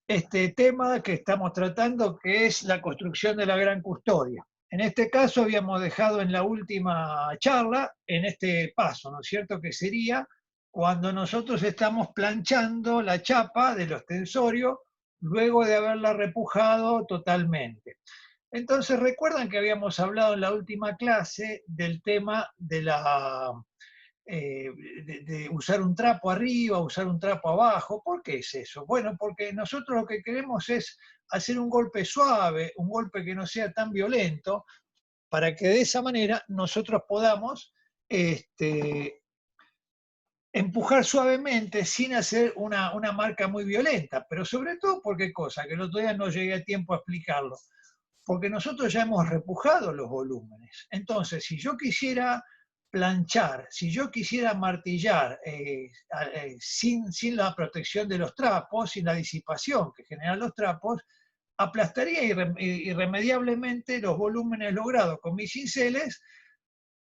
este tema que estamos tratando, que es la construcción de la gran custodia. En este caso habíamos dejado en la última charla, en este paso, ¿no es cierto?, que sería cuando nosotros estamos planchando la chapa del ostensorio luego de haberla repujado totalmente. Entonces, recuerdan que habíamos hablado en la última clase del tema de eh, de usar un trapo arriba, usar un trapo abajo. ¿Por qué es eso? Bueno, porque nosotros lo que queremos es hacer un golpe suave, un golpe que no sea tan violento, para que de esa manera nosotros podamos este, empujar suavemente sin hacer una marca muy violenta. Pero sobre todo, ¿por qué cosa? Que el otro día no llegué a tiempo a explicarlo. Porque nosotros ya hemos repujado los volúmenes. Entonces, si yo quisiera planchar, si yo quisiera martillar sin la protección de los trapos, sin la disipación que generan los trapos, aplastaría irremediablemente los volúmenes logrados con mis cinceles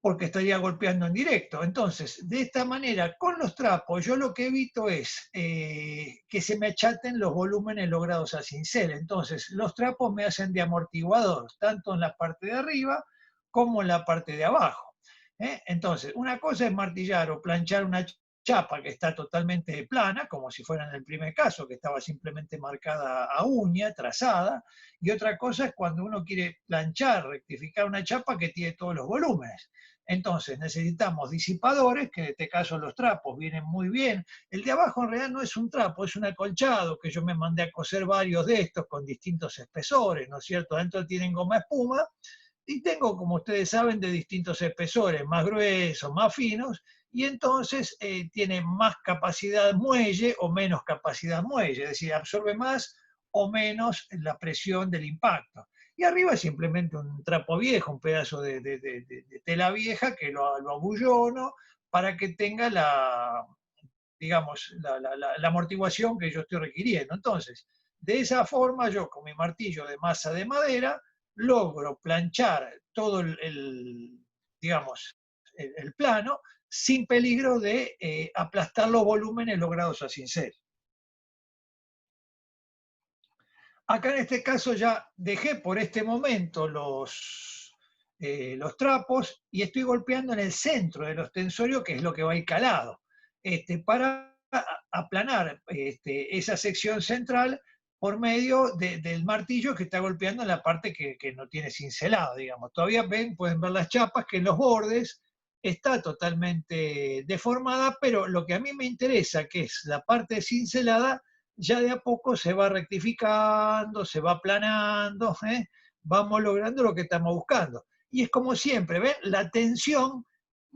porque estaría golpeando en directo. Entonces, de esta manera, con los trapos, yo lo que evito es que se me achaten los volúmenes logrados a cincel. Entonces, los trapos me hacen de amortiguador, tanto en la parte de arriba como en la parte de abajo. Entonces, una cosa es martillar o planchar una chapa que está totalmente plana, como si fuera en el primer caso, que estaba simplemente marcada a uña, trazada, y otra cosa es cuando uno quiere planchar, rectificar una chapa que tiene todos los volúmenes. Entonces necesitamos disipadores, que en este caso los trapos vienen muy bien. El de abajo en realidad no es un trapo, es un acolchado, que yo me mandé a coser varios de estos con distintos espesores, ¿no es cierto? Adentro tienen goma espuma y tengo, como ustedes saben, de distintos espesores, más gruesos, más finos, y entonces tiene más capacidad muelle o menos capacidad muelle, es decir, absorbe más o menos la presión del impacto. Y arriba es simplemente un trapo viejo, un pedazo de tela vieja que lo abullono para que tenga digamos, la amortiguación que yo estoy requiriendo. Entonces, de esa forma yo con mi martillo de masa de madera logro planchar todo digamos, el plano sin peligro de aplastar los volúmenes logrados a cincel. Acá en este caso ya dejé por este momento los trapos y estoy golpeando en el centro del ostensorio, que es lo que va a ir calado, para aplanar esa sección central por medio del martillo que está golpeando en la parte que no tiene cincelado, digamos. Todavía pueden ver las chapas que en los bordes está totalmente deformada, pero lo que a mí me interesa, que es la parte cincelada, ya de a poco se va rectificando, se va aplanando, vamos logrando lo que estamos buscando. Y es como siempre, ¿ven? La tensión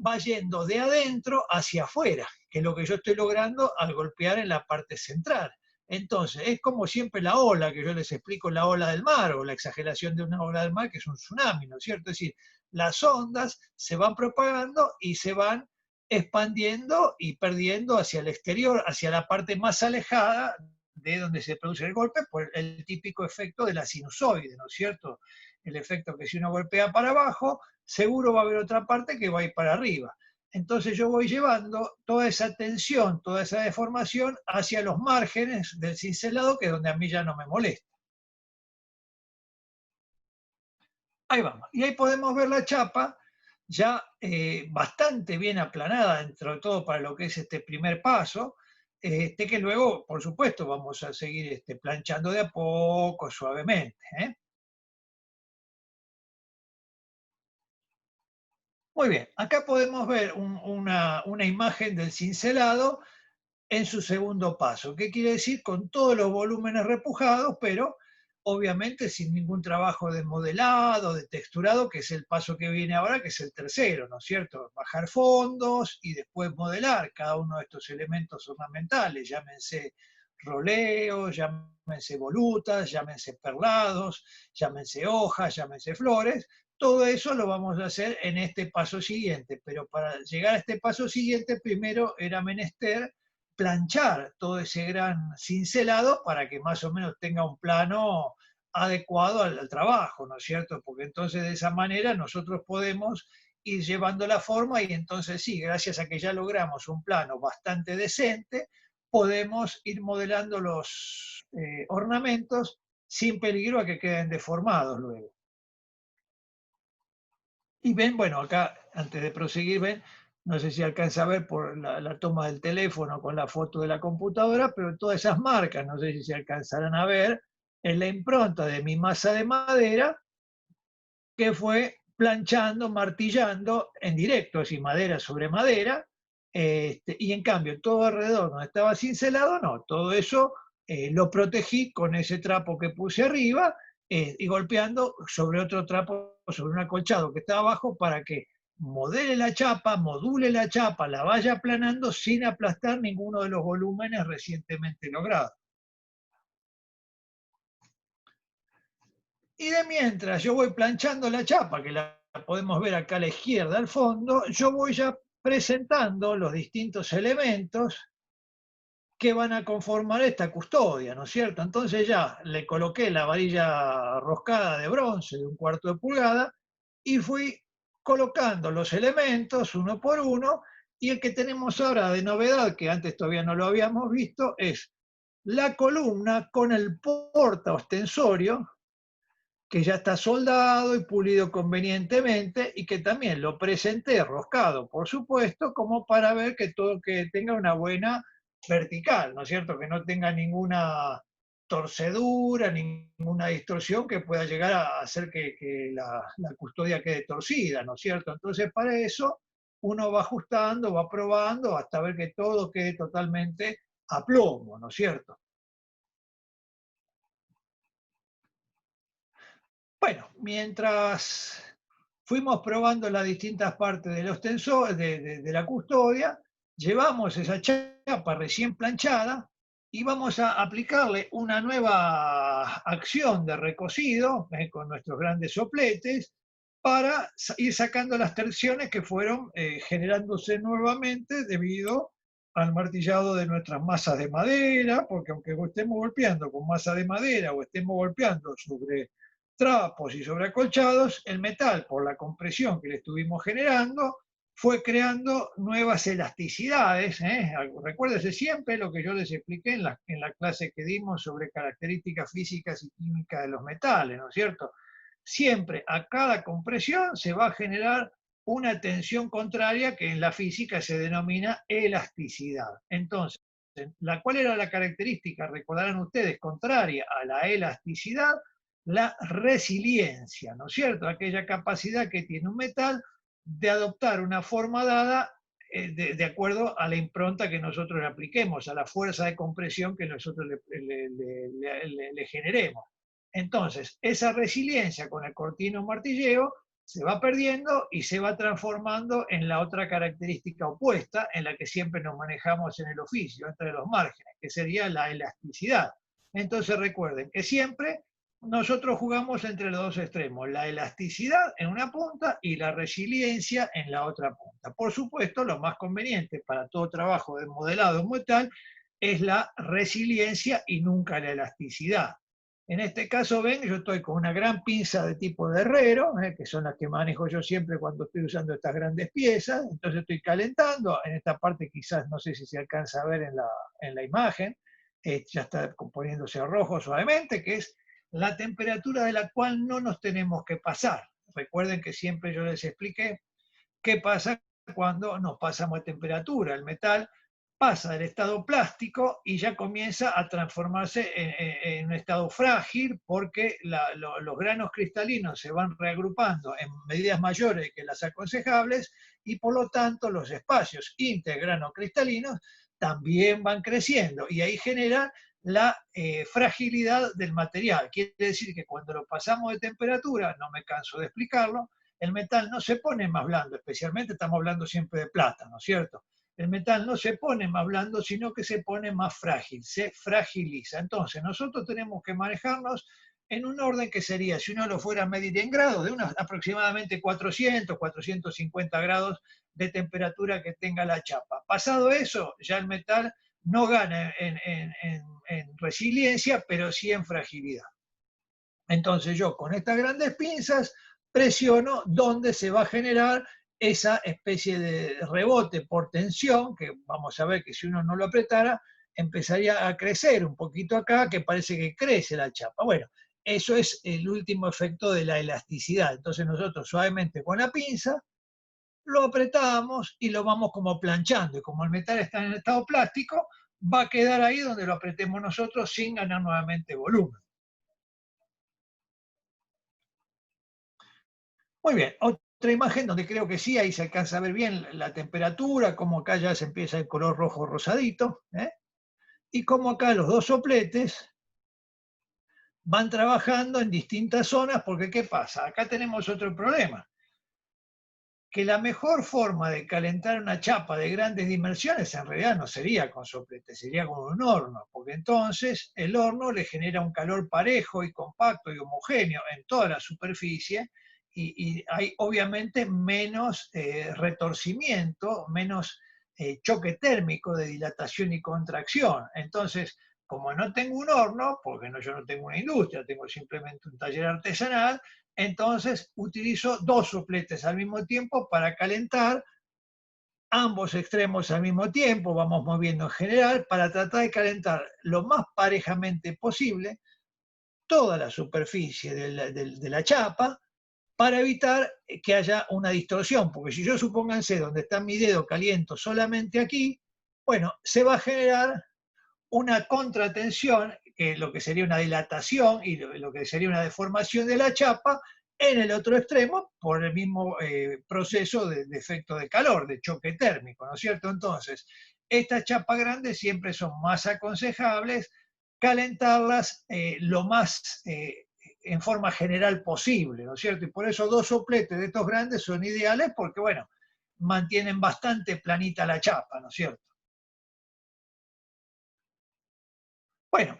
va yendo de adentro hacia afuera, que es lo que yo estoy logrando al golpear en la parte central. Entonces, es como siempre la ola, que yo les explico la ola del mar o la exageración de una ola del mar, que es un tsunami, ¿no es cierto? Es decir, las ondas se van propagando y se van expandiendo y perdiendo hacia el exterior, hacia la parte más alejada de donde se produce el golpe, por el típico efecto de la sinusoide, ¿no es cierto? El efecto que si uno golpea para abajo, seguro va a haber otra parte que va a ir para arriba. Entonces yo voy llevando toda esa tensión, toda esa deformación hacia los márgenes del cincelado, que es donde a mí ya no me molesta. Ahí vamos. Y ahí podemos ver la chapa ya bastante bien aplanada, dentro de todo para lo que es este primer paso, que luego, por supuesto, vamos a seguir planchando de a poco, suavemente. Muy bien, acá podemos ver una imagen del cincelado en su segundo paso. ¿Qué quiere decir? Con todos los volúmenes repujados, pero obviamente sin ningún trabajo de modelado, de texturado, que es el paso que viene ahora, que es el tercero, ¿no es cierto? Bajar fondos y después modelar cada uno de estos elementos ornamentales, llámense roleos, llámense volutas, llámense perlados, llámense hojas, llámense flores. Todo eso lo vamos a hacer en este paso siguiente, pero para llegar a este paso siguiente, primero era menester planchar todo ese gran cincelado para que más o menos tenga un plano adecuado al trabajo, ¿no es cierto? Porque entonces de esa manera nosotros podemos ir llevando la forma y entonces sí, gracias a que ya logramos un plano bastante decente, podemos ir modelando los ornamentos sin peligro a que queden deformados luego. Y ven, bueno, acá, antes de proseguir, ven, no sé si alcanza a ver por la toma del teléfono con la foto de la computadora, pero todas esas marcas, no sé si se alcanzarán a ver, es la impronta de mi masa de madera que fue planchando, martillando en directo, así madera sobre madera, y en cambio todo alrededor donde estaba cincelado, no, todo eso lo protegí con ese trapo que puse arriba y golpeando sobre otro trapo, sobre un acolchado que estaba abajo para que module la chapa, la vaya aplanando sin aplastar ninguno de los volúmenes recientemente logrados. Y de mientras yo voy planchando la chapa, que la podemos ver acá a la izquierda al fondo, yo voy ya presentando los distintos elementos que van a conformar esta custodia, ¿no es cierto? Entonces ya le coloqué la varilla roscada de bronce de 1/4 de pulgada y fui colocando los elementos uno por uno, y el que tenemos ahora de novedad, que antes todavía no lo habíamos visto, es la columna con el porta ostensorio, que ya está soldado y pulido convenientemente y que también lo presenté roscado, por supuesto, como para ver que todo que tenga una buena vertical, ¿no es cierto? Que no tenga ninguna torcedura, ninguna distorsión que pueda llegar a hacer que la custodia quede torcida, ¿no es cierto? Entonces, para eso uno va ajustando, va probando hasta ver que todo quede totalmente a plomo, ¿no es cierto? Bueno, mientras fuimos probando las distintas partes de los tensores, de la custodia, llevamos esa chapa recién planchada y vamos a aplicarle una nueva acción de recocido con nuestros grandes sopletes para ir sacando las tensiones que fueron generándose nuevamente debido al martillado de nuestras masas de madera, porque aunque estemos golpeando con masa de madera o estemos golpeando sobre trapos y sobre acolchados, el metal, por la compresión que le estuvimos generando, fue creando nuevas elasticidades. Recuérdese siempre lo que yo les expliqué en la clase que dimos sobre características físicas y químicas de los metales, ¿no es cierto? Siempre a cada compresión se va a generar una tensión contraria que en la física se denomina elasticidad. Entonces, ¿cuál era la característica? Recordarán ustedes, contraria a la elasticidad, la resiliencia, ¿no es cierto? Aquella capacidad que tiene un metal de adoptar una forma dada de acuerdo a la impronta que nosotros le apliquemos, a la fuerza de compresión que nosotros le generemos. Entonces, esa resiliencia con el cortino martilleo se va perdiendo y se va transformando en la otra característica opuesta en la que siempre nos manejamos en el oficio, entre los márgenes, que sería la elasticidad. Entonces recuerden que siempre nosotros jugamos entre los dos extremos, la elasticidad en una punta y la resiliencia en la otra punta. Por supuesto, lo más conveniente para todo trabajo de modelado metal es la resiliencia y nunca la elasticidad. En este caso, ven, yo estoy con una gran pinza de tipo de herrero, que son las que manejo yo siempre cuando estoy usando estas grandes piezas. Entonces estoy calentando. En esta parte quizás no sé si se alcanza a ver en la imagen. Ya está poniéndose rojo suavemente, que es la temperatura de la cual no nos tenemos que pasar. Recuerden que siempre yo les expliqué qué pasa cuando nos pasamos de temperatura. El metal pasa del estado plástico y ya comienza a transformarse en un estado frágil porque los granos cristalinos se van reagrupando en medidas mayores que las aconsejables y por lo tanto los espacios intergranos cristalinos también van creciendo y ahí genera la fragilidad del material. Quiere decir que cuando lo pasamos de temperatura, no me canso de explicarlo, el metal no se pone más blando, especialmente estamos hablando siempre de plata, ¿no es cierto? El metal no se pone más blando, sino que se pone más frágil, se fragiliza. Entonces, nosotros tenemos que manejarnos en un orden que sería, si uno lo fuera a medir en grados, de unos aproximadamente 400, 450 grados de temperatura que tenga la chapa. Pasado eso, ya el metal no gana en resiliencia, pero sí en fragilidad. Entonces yo con estas grandes pinzas presiono donde se va a generar esa especie de rebote por tensión, que vamos a ver que si uno no lo apretara, empezaría a crecer un poquito acá, que parece que crece la chapa. Bueno, eso es el último efecto de la elasticidad. Entonces nosotros suavemente con la pinza lo apretamos y lo vamos como planchando. Y como el metal está en estado plástico, va a quedar ahí donde lo apretemos nosotros sin ganar nuevamente volumen. Muy bien, otra imagen donde creo que sí, ahí se alcanza a ver bien la temperatura, como acá ya se empieza el color rojo rosadito, ¿eh? Y como acá los dos sopletes van trabajando en distintas zonas, porque ¿qué pasa? Acá tenemos otro problema, que la mejor forma de calentar una chapa de grandes dimensiones en realidad no sería con soplete, sería con un horno, porque entonces el horno le genera un calor parejo y compacto y homogéneo en toda la superficie y hay obviamente menos retorcimiento, menos choque térmico de dilatación y contracción. Entonces, como no tengo un horno, porque no, yo no tengo una industria, tengo simplemente un taller artesanal, entonces utilizo dos sopletes al mismo tiempo para calentar ambos extremos al mismo tiempo, vamos moviendo en general, para tratar de calentar lo más parejamente posible toda la superficie de la chapa para evitar que haya una distorsión, porque si yo supónganse donde está mi dedo caliento solamente aquí, bueno, se va a generar una contratensión, que es lo que sería una dilatación y lo que sería una deformación de la chapa en el otro extremo por el mismo proceso de efecto de calor, de choque térmico, ¿no es cierto? Entonces, estas chapas grandes siempre son más aconsejables calentarlas lo más en forma general posible, ¿no es cierto? Y por eso dos sopletes de estos grandes son ideales porque, bueno, mantienen bastante planita la chapa, ¿no es cierto? Bueno,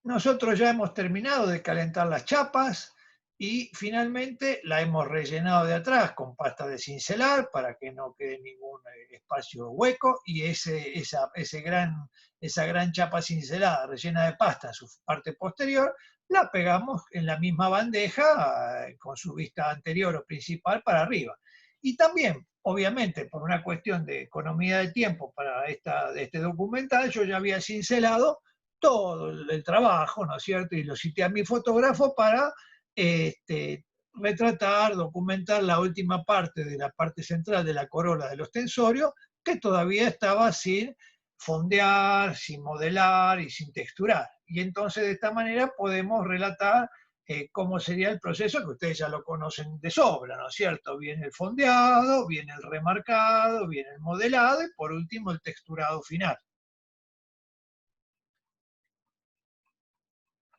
nosotros ya hemos terminado de calentar las chapas y finalmente la hemos rellenado de atrás con pasta de cincelar para que no quede ningún espacio hueco y esa gran chapa cincelada rellena de pasta en su parte posterior la pegamos en la misma bandeja con su vista anterior o principal para arriba. Y también, obviamente, por una cuestión de economía de tiempo para este documental, yo ya había cincelado todo el trabajo, ¿no es cierto? Y lo cité a mi fotógrafo para retratar, documentar la última parte de la parte central de la corola del ostensorio, que todavía estaba sin fondear, sin modelar y sin texturar. Y entonces de esta manera podemos relatar cómo sería el proceso, que ustedes ya lo conocen de sobra, ¿no es cierto? Viene el fondeado, viene el remarcado, viene el modelado y por último el texturado final.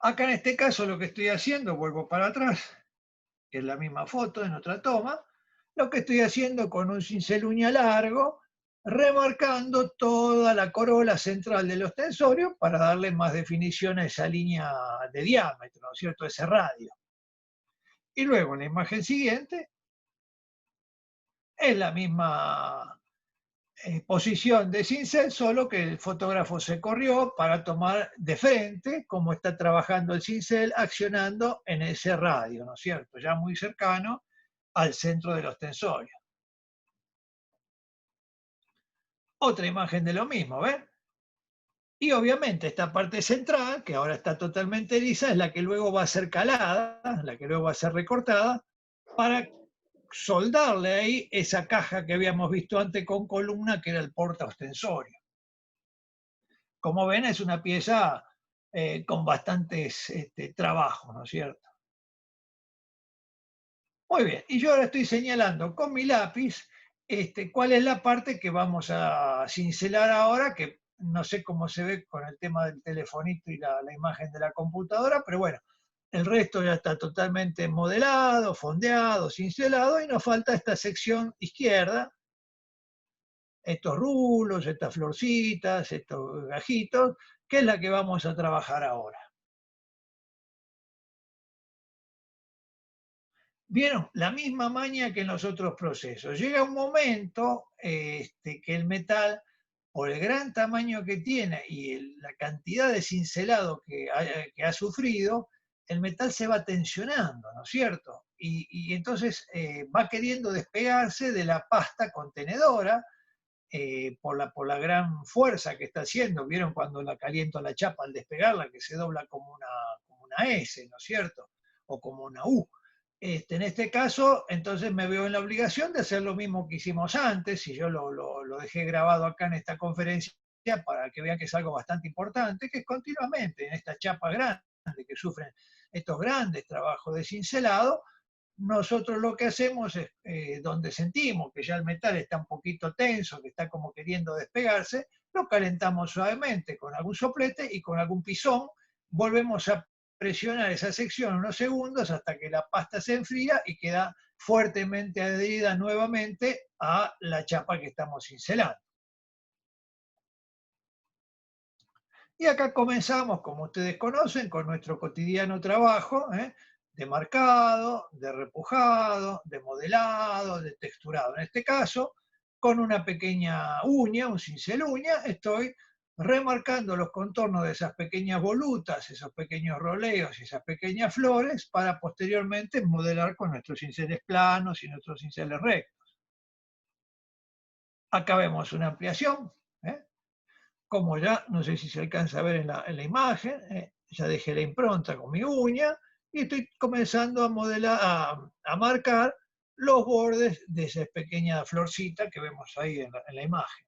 Acá en este caso lo que estoy haciendo, vuelvo para atrás, que es la misma foto en otra toma, lo que estoy haciendo con un cincel uña largo, remarcando toda la corola central del ostensorio para darle más definición a esa línea de diámetro, ¿no es cierto?, ese radio. Y luego en la imagen siguiente es la misma posición de cincel, solo que el fotógrafo se corrió para tomar de frente cómo está trabajando el cincel accionando en ese radio, ¿no es cierto? Ya muy cercano al centro del ostensorio. Otra imagen de lo mismo, ¿ven? Y obviamente esta parte central, que ahora está totalmente lisa, es la que luego va a ser calada, la que luego va a ser recortada, para soldarle ahí esa caja que habíamos visto antes con columna, que era el porta ostensorio. Como ven, es una pieza con bastantes trabajos, ¿no es cierto? Muy bien, y yo ahora estoy señalando con mi lápiz cuál es la parte que vamos a cincelar ahora, que no sé cómo se ve con el tema del telefonito y la imagen de la computadora, pero bueno, el resto ya está totalmente modelado, fondeado, cincelado, y nos falta esta sección izquierda, estos rulos, estas florcitas, estos gajitos, que es la que vamos a trabajar ahora. Vieron, la misma maña que en los otros procesos. Llega un momento que el metal, por el gran tamaño que tiene y la cantidad de cincelado que ha sufrido, el metal se va tensionando, ¿no es cierto? Y entonces va queriendo despegarse de la pasta contenedora por la gran fuerza que está haciendo. ¿Vieron cuando la caliento la chapa al despegarla, que se dobla como una S, ¿no es cierto? O como una U. En este caso, entonces me veo en la obligación de hacer lo mismo que hicimos antes, y yo lo dejé grabado acá en esta conferencia para que vean que es algo bastante importante, que es continuamente en esta chapa grande que sufren estos grandes trabajos de cincelado, nosotros lo que hacemos es, donde sentimos que ya el metal está un poquito tenso, que está como queriendo despegarse, lo calentamos suavemente con algún soplete y con algún pisón, volvemos a presionar esa sección unos segundos hasta que la pasta se enfría y queda fuertemente adherida nuevamente a la chapa que estamos cincelando. Y acá comenzamos, como ustedes conocen, con nuestro cotidiano trabajo, de marcado, de repujado, de modelado, de texturado. En este caso, con una pequeña uña, un cincel uña, estoy remarcando los contornos de esas pequeñas volutas, esos pequeños roleos y esas pequeñas flores para posteriormente modelar con nuestros cinceles planos y nuestros cinceles rectos. Acá vemos una ampliación, como ya, no sé si se alcanza a ver en la imagen, ya dejé la impronta con mi uña y estoy comenzando a modelar, a marcar los bordes de esa pequeña florcita que vemos ahí en la imagen.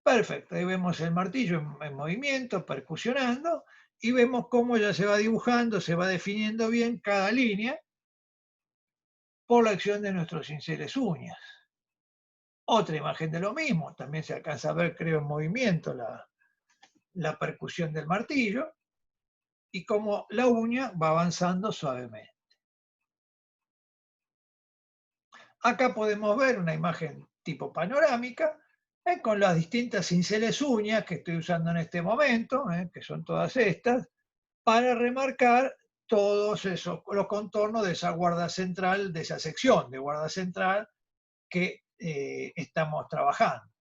Perfecto, ahí vemos el martillo en movimiento, percusionando, y vemos cómo ya se va dibujando, se va definiendo bien cada línea por la acción de nuestros cinceles uñas. Otra imagen de lo mismo, también se alcanza a ver, creo, en movimiento la percusión del martillo y cómo la uña va avanzando suavemente. Acá podemos ver una imagen tipo panorámica, con las distintas cinceles uñas que estoy usando en este momento, que son todas estas, para remarcar todos esos, los contornos de esa guarda central, de esa sección de guarda central que estamos trabajando.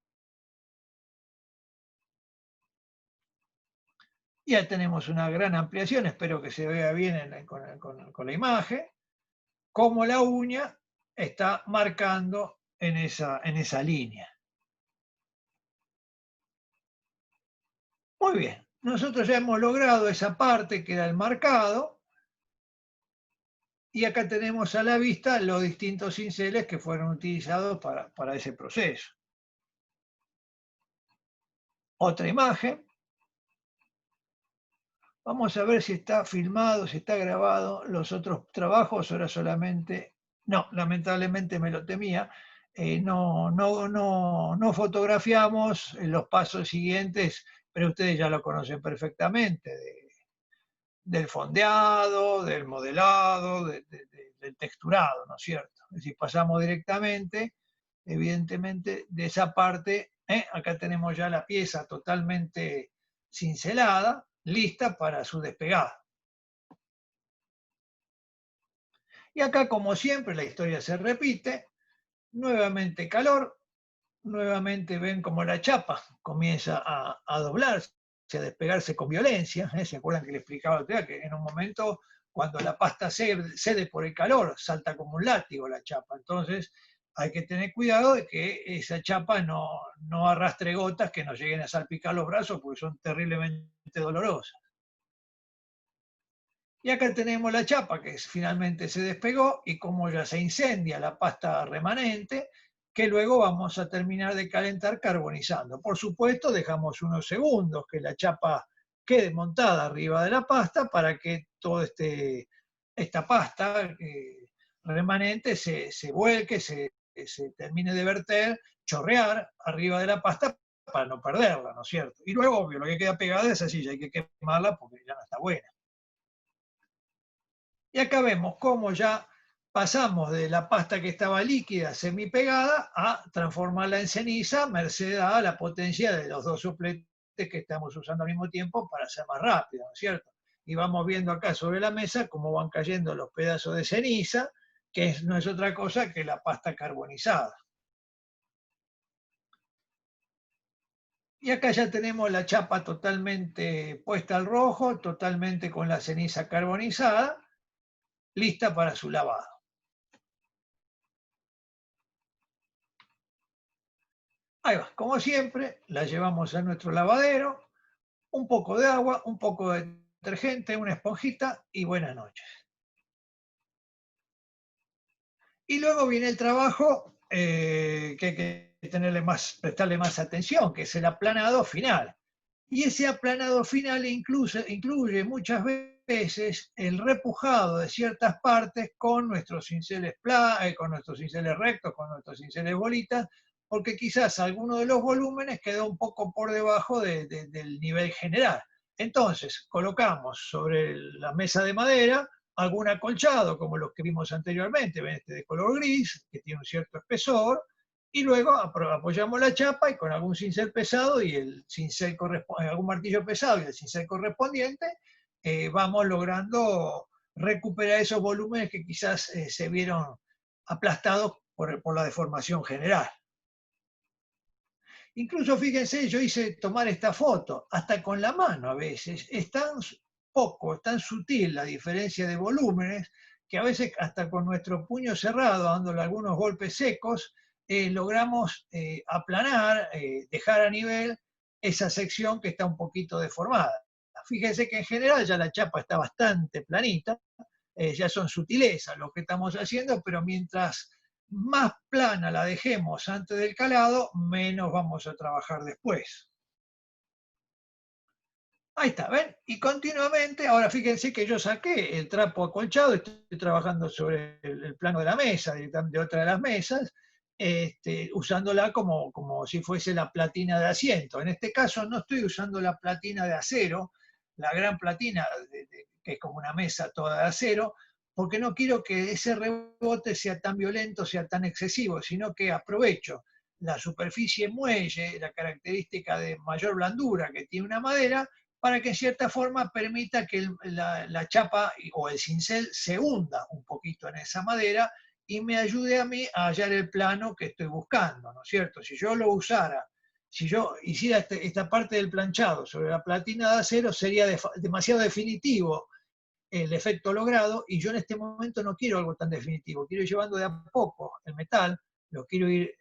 Ya tenemos una gran ampliación, espero que se vea bien con la imagen, cómo la uña está marcando en esa línea. Muy bien, nosotros ya hemos logrado esa parte que era el marcado, y acá tenemos a la vista los distintos cinceles que fueron utilizados para ese proceso. Otra imagen. Vamos a ver si está filmado, si está grabado los otros trabajos, ahora solamente, no, lamentablemente me lo temía, no fotografiamos los pasos siguientes, pero ustedes ya lo conocen perfectamente, del fondeado, del modelado, del texturado, ¿no es cierto? Es decir, pasamos directamente, evidentemente, de esa parte, acá tenemos ya la pieza totalmente cincelada, lista para su despegada. Y acá, como siempre, la historia se repite, nuevamente calor, nuevamente ven como la chapa comienza a doblarse, a despegarse con violencia. ¿Se acuerdan que le explicaba otra vez que en un momento, cuando la pasta cede por el calor, salta como un látigo la chapa? Entonces hay que tener cuidado de que esa chapa no arrastre gotas que nos lleguen a salpicar los brazos, porque son terriblemente dolorosas. Y acá tenemos la chapa que finalmente se despegó y como ya se incendia la pasta remanente, que luego vamos a terminar de calentar carbonizando. Por supuesto, dejamos unos segundos que la chapa quede montada arriba de la pasta para que toda esta pasta remanente se vuelque, se termine de verter, chorrear arriba de la pasta para no perderla, ¿no es cierto? Y luego, obvio, lo que queda pegada es así, ya hay que quemarla porque ya no está buena. Y acá vemos cómo ya pasamos de la pasta que estaba líquida, semipegada, a transformarla en ceniza, merced a la potencia de los dos sopletes que estamos usando al mismo tiempo para ser más rápido, ¿no es cierto? Y vamos viendo acá sobre la mesa cómo van cayendo los pedazos de ceniza, que no es otra cosa que la pasta carbonizada. Y acá ya tenemos la chapa totalmente puesta al rojo, totalmente con la ceniza carbonizada, lista para su lavado. Ahí va, como siempre, la llevamos a nuestro lavadero, un poco de agua, un poco de detergente, una esponjita y buenas noches. Y luego viene el trabajo que hay que tenerle más, prestarle más atención, que es el aplanado final. Y ese aplanado final incluye muchas veces el repujado de ciertas partes con nuestros cinceles, con nuestros cinceles rectos, con nuestros cinceles bolitas, porque quizás alguno de los volúmenes quedó un poco por debajo del nivel general. Entonces, colocamos sobre la mesa de madera algún acolchado, como los que vimos anteriormente, este de color gris, que tiene un cierto espesor, y luego apoyamos la chapa y con algún cincel pesado y el cincel algún martillo pesado y el cincel correspondiente, vamos logrando recuperar esos volúmenes que quizás se vieron aplastados por la deformación general. Incluso fíjense, yo hice tomar esta foto, hasta con la mano a veces, es tan poco, es tan sutil la diferencia de volúmenes, que a veces hasta con nuestro puño cerrado, dándole algunos golpes secos, logramos aplanar, dejar a nivel esa sección que está un poquito deformada. Fíjense que en general ya la chapa está bastante planita, ya son sutilezas lo que estamos haciendo, pero mientras más plana la dejemos antes del calado, menos vamos a trabajar después. Ahí está, ¿ven? Y continuamente, ahora fíjense que yo saqué el trapo acolchado, estoy trabajando sobre el plano de la mesa, de otra de las mesas, usándola como si fuese la platina de asiento. En este caso no estoy usando la platina de acero, la gran platina, que es como una mesa toda de acero, porque no quiero que ese rebote sea tan violento, sea tan excesivo, sino que aprovecho la superficie muelle, la característica de mayor blandura que tiene una madera, para que en cierta forma permita que la chapa o el cincel se hunda un poquito en esa madera y me ayude a mí a hallar el plano que estoy buscando, ¿no es cierto? Si yo lo usara, si yo hiciera esta parte del planchado sobre la platina de acero, sería demasiado definitivo el efecto logrado, y yo en este momento no quiero algo tan definitivo, quiero ir llevando de a poco el metal, lo quiero ir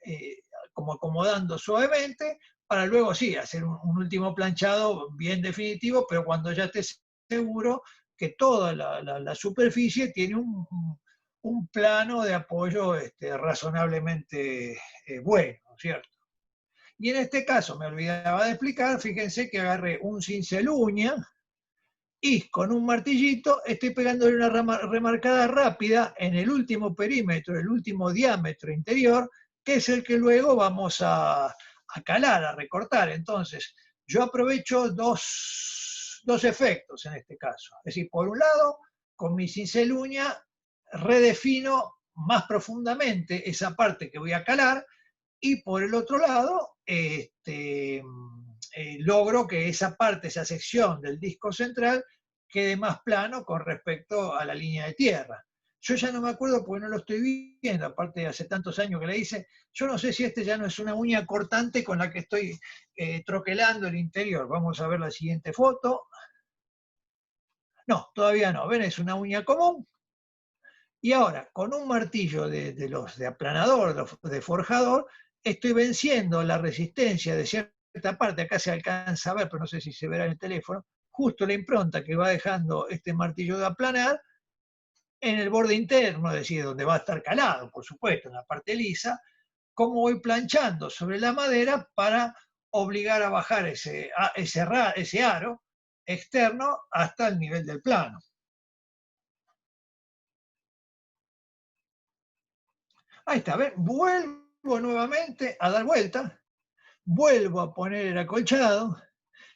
como acomodando suavemente, para luego sí, hacer un último planchado bien definitivo, pero cuando ya esté seguro que toda la superficie tiene un plano de apoyo razonablemente bueno, ¿no es cierto? Y en este caso, me olvidaba de explicar, fíjense que agarré un cincel uña, y con un martillito estoy pegándole una remarcada rápida en el último perímetro, el último diámetro interior, que es el que luego vamos a calar, a recortar. Entonces, yo aprovecho dos efectos en este caso. Es decir, por un lado, con mi cincel uña redefino más profundamente esa parte que voy a calar, y por el otro lado, logro que esa parte, esa sección del disco central, quede más plano con respecto a la línea de tierra. Yo ya no me acuerdo porque no lo estoy viendo, aparte de hace tantos años que le hice, yo no sé si este ya no es una uña cortante con la que estoy troquelando el interior. Vamos a ver la siguiente foto. No, todavía no, ven, es una uña común. Y ahora, con un martillo de los de aplanador, de forjador, estoy venciendo la resistencia de cierta parte, acá se alcanza a ver, pero no sé si se verá en el teléfono, justo la impronta que va dejando este martillo de aplanar en el borde interno, es decir, donde va a estar calado, por supuesto, en la parte lisa, cómo voy planchando sobre la madera para obligar a bajar ese aro externo hasta el nivel del plano. Ahí está, ¿ven? Vuelvo nuevamente a dar vuelta, vuelvo a poner el acolchado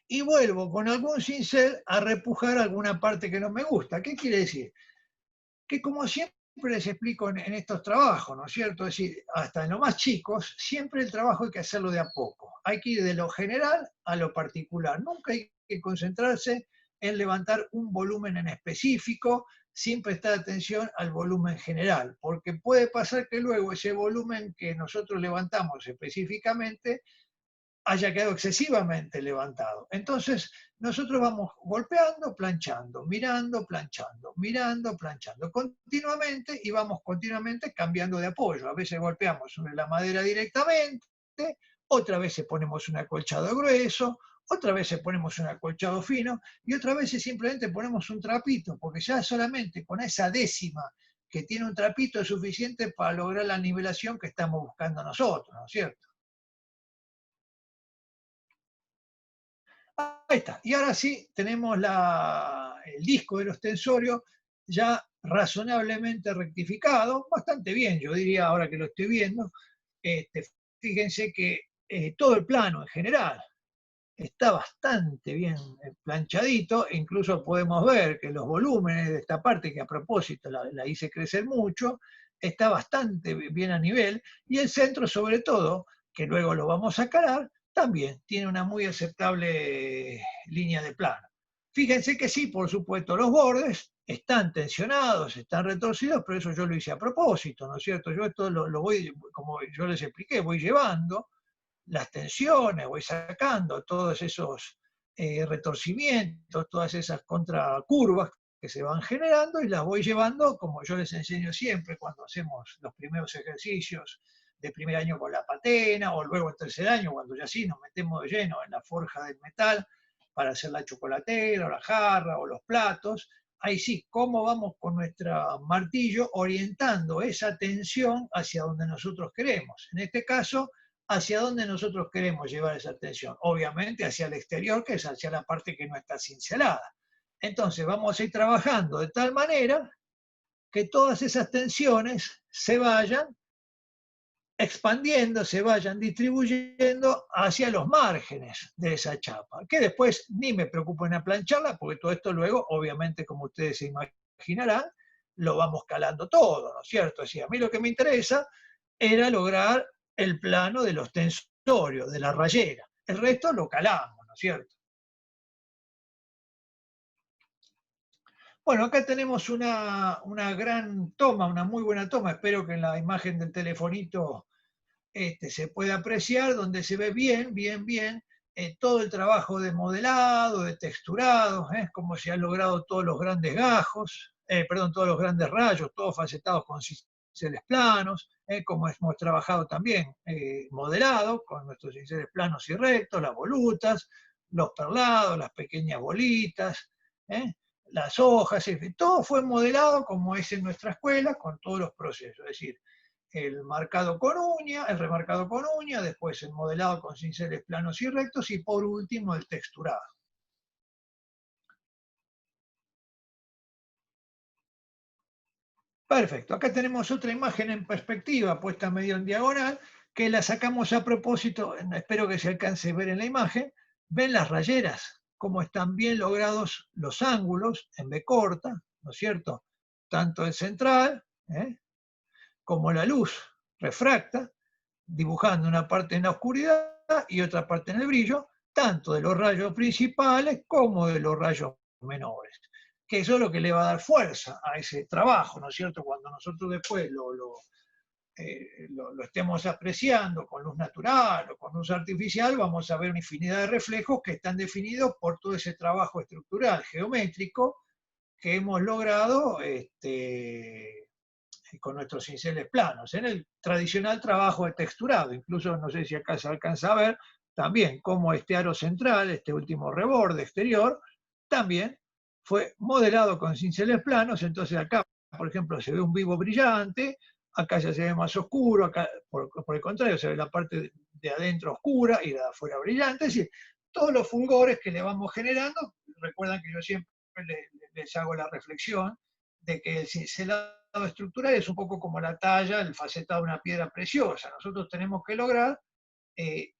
y vuelvo con algún cincel a repujar alguna parte que no me gusta. ¿Qué quiere decir? Que como siempre les explico en estos trabajos, ¿no es cierto? Es decir, hasta en los más chicos, siempre el trabajo hay que hacerlo de a poco. Hay que ir de lo general a lo particular. Nunca hay que concentrarse en levantar un volumen en específico, sin prestar atención al volumen general, porque puede pasar que luego ese volumen que nosotros levantamos específicamente haya quedado excesivamente levantado. Entonces, nosotros vamos golpeando, planchando, mirando, planchando, mirando, planchando, continuamente, y vamos continuamente cambiando de apoyo. A veces golpeamos sobre la madera directamente, otras veces ponemos un acolchado grueso, otras veces ponemos un acolchado fino, y otras veces simplemente ponemos un trapito, porque ya solamente con esa décima que tiene un trapito es suficiente para lograr la nivelación que estamos buscando nosotros, ¿no es cierto? Ahí está. Y ahora sí tenemos el disco del ostensorio ya razonablemente rectificado, bastante bien, yo diría ahora que lo estoy viendo. Fíjense que todo el plano en general está bastante bien planchadito, e incluso podemos ver que los volúmenes de esta parte, que a propósito la hice crecer mucho, está bastante bien a nivel, y el centro sobre todo, que luego lo vamos a calar, también tiene una muy aceptable línea de plano. Fíjense que sí, por supuesto, los bordes están tensionados, están retorcidos, pero eso yo lo hice a propósito, ¿no es cierto? Yo esto lo voy, como yo les expliqué, voy llevando las tensiones, voy sacando todos esos retorcimientos, todas esas contracurvas que se van generando y las voy llevando, como yo les enseño siempre cuando hacemos los primeros ejercicios de primer año con la patena, o luego en tercer año, cuando ya sí nos metemos de lleno en la forja del metal para hacer la chocolatera, o la jarra, o los platos. Ahí sí, cómo vamos con nuestro martillo orientando esa tensión hacia donde nosotros queremos. En este caso, hacia dónde nosotros queremos llevar esa tensión. Obviamente hacia el exterior, que es hacia la parte que no está cincelada. Entonces vamos a ir trabajando de tal manera que todas esas tensiones se vayan expandiendo, se vayan distribuyendo hacia los márgenes de esa chapa, que después ni me preocupo en aplancharla, porque todo esto luego, obviamente, como ustedes se imaginarán, lo vamos calando todo, ¿no es cierto? Así, a mí lo que me interesa era lograr el plano de los tensorios, de la rayera. El resto lo calamos, ¿no es cierto? Bueno, acá tenemos una gran toma, una muy buena toma. Espero que en la imagen del telefonito se puede apreciar, donde se ve bien, bien, bien todo el trabajo de modelado, de texturado, cómo se han logrado todos los grandes gajos, perdón, todos los grandes rayos, todos facetados con cinceles planos, como hemos trabajado también modelado con nuestros cinceles planos y rectos, las volutas, los perlados, las pequeñas bolitas, ¿eh? Las hojas, todo fue modelado como es en nuestra escuela, con todos los procesos, es decir, el marcado con uña, el remarcado con uña, después el modelado con cinceles planos y rectos, y por último el texturado. Perfecto, acá tenemos otra imagen en perspectiva, puesta medio en diagonal, que la sacamos a propósito, espero que se alcance a ver en la imagen. Ven las rayeras, cómo están bien logrados los ángulos en B corta, ¿no es cierto? Tanto el central, como la luz refracta, dibujando una parte en la oscuridad y otra parte en el brillo, tanto de los rayos principales como de los rayos menores. Que eso es lo que le va a dar fuerza a ese trabajo, ¿no es cierto? Cuando nosotros después lo estemos apreciando con luz natural o con luz artificial, vamos a ver una infinidad de reflejos que están definidos por todo ese trabajo estructural, geométrico, que hemos logrado con nuestros cinceles planos, en el tradicional trabajo de texturado. Incluso, no sé si acá se alcanza a ver, también como este aro central, este último reborde exterior, también fue modelado con cinceles planos. Entonces acá, por ejemplo, se ve un vivo brillante, acá ya se ve más oscuro, acá por el contrario se ve la parte de adentro oscura y la de afuera brillante. Es decir, todos los fulgores que le vamos generando, recuerdan que yo siempre les hago la reflexión de que el cincelado estructural es un poco como la talla, el facetado de una piedra preciosa. Nosotros tenemos que lograr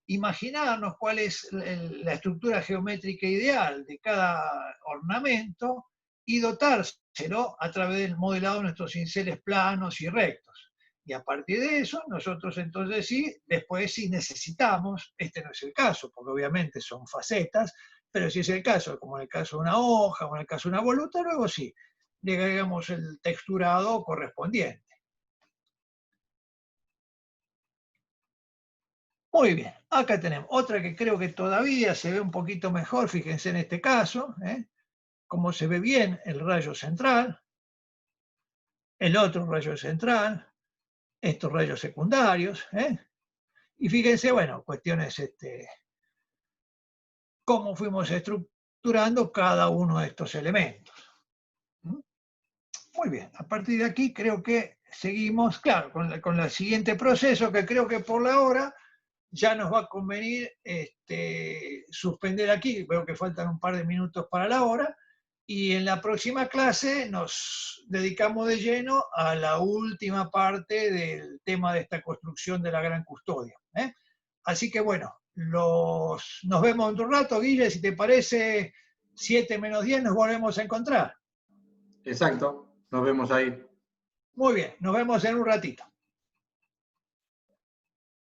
imaginarnos cuál es la estructura geométrica ideal de cada ornamento y dotárselo a través del modelado de nuestros cinceles planos y rectos. Y a partir de eso, nosotros entonces sí, después si necesitamos, este no es el caso, porque obviamente son facetas, pero si es el caso, como en el caso de una hoja o en el caso de una voluta, luego sí, le agregamos el texturado correspondiente. Muy bien, acá tenemos otra que creo que todavía se ve un poquito mejor, fíjense en este caso, cómo se ve bien el rayo central, el otro rayo central, estos rayos secundarios, Y fíjense, bueno, cuestiones, cómo fuimos estructurando cada uno de estos elementos. Muy bien, a partir de aquí creo que seguimos, claro, con el siguiente proceso, que creo que por la hora ya nos va a convenir suspender aquí, veo que faltan un par de minutos para la hora, y en la próxima clase nos dedicamos de lleno a la última parte del tema de esta construcción de la gran custodia. Así que bueno, nos vemos en un rato, Guille, si te parece, 7 menos 10 nos volvemos a encontrar. Exacto, nos vemos ahí. Muy bien, nos vemos en un ratito.